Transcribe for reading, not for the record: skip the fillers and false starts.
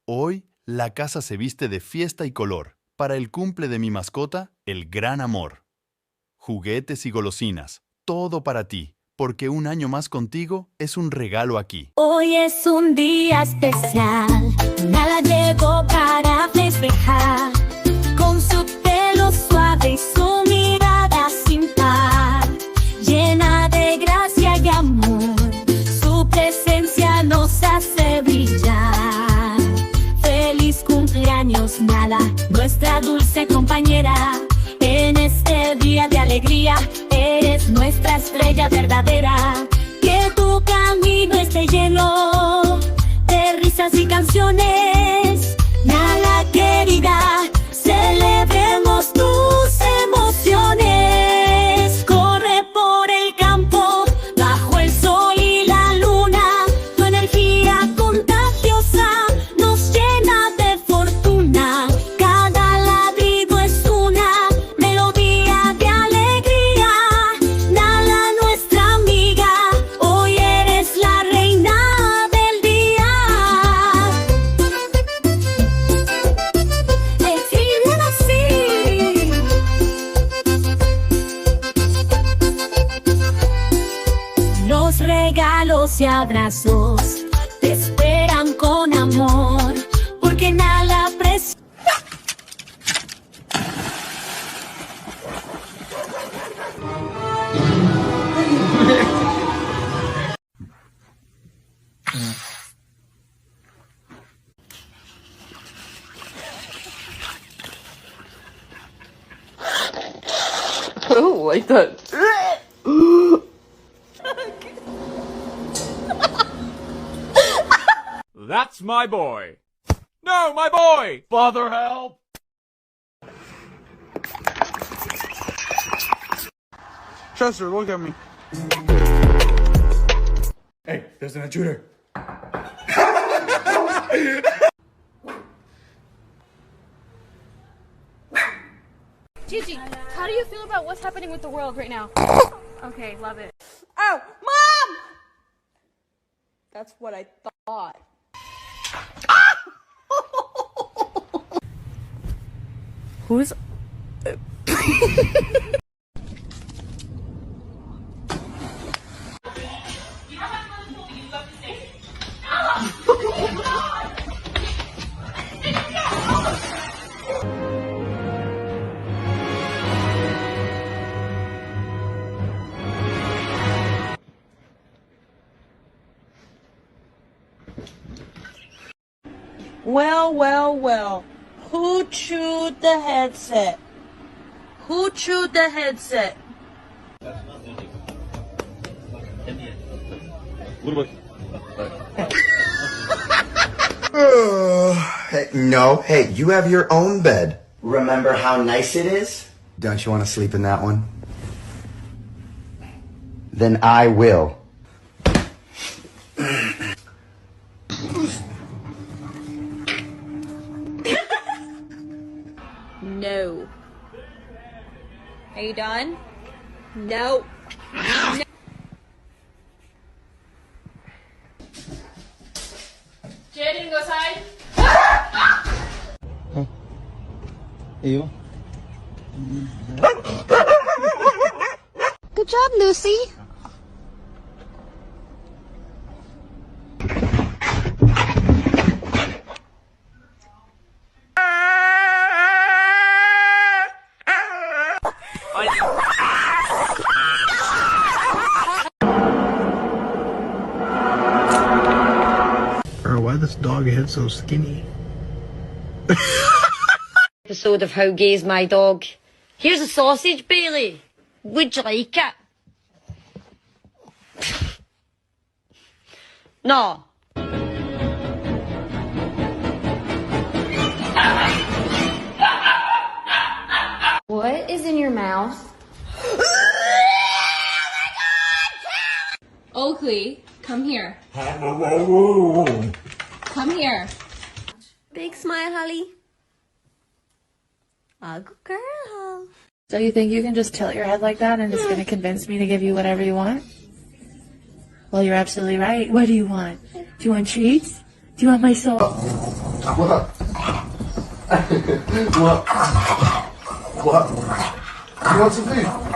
Hoy, la casa se viste de fiesta y color para el cumple de mi mascota, el gran Amor. Juguetes y golosinas, todo para ti, porque un año más contigo es un regalo aquí. Hoy es un día especial, nada llegó para festejar. Con su pelo suave y su mirada sin par, llena de gracia y amor, su presencia nos hace brillar. Feliz cumpleaños, Nala, nuestra dulce compañera. En este día de alegría, eres nuestra estrella verdadera. Que tu camino esté lleno de risas y canciones. Nala querida, celebremos tus emociones. Corre por el campo, bajo el sol y la luna. Tu energía contagiosa nos llena de fortuna. Cada ladrido es una melodía de alegría. Nala, nuestra amiga, hoy eres la reina del día. Escriben así. Los regalos y abrazos te esperan con amor, porque Nala aprecia. Oh, like that. That's my boy. No, my boy! Father, help! Chester, look at me. Hey, there's an intruder. Gigi, how do you feel about what's happening with the world right now? Okay, love it. Oh, Mom! That's what I thought. Who's... Well, well, well. Who chewed the headset? Who chewed the headset? Hey, no, hey, you have your own bed. Remember how nice it is? Don't you want to sleep in that one? Then I will. No. Are you done? No. No. Jaden, go outside. You? Good job, Lucy. Bro, why this dog head so skinny? Episode of How Gay's My Dog. Here's a sausage, Bailey. Would you like it? No. What is in your mouth? Oakley, come here. Come here. Big smile, Holly. Oh, good girl. So you think you can just tilt your head like that and it's going to convince me to give you whatever you want? Well, you're absolutely right. What do you want? Do you want treats? Do you want my soul? What? What? What? You want some food?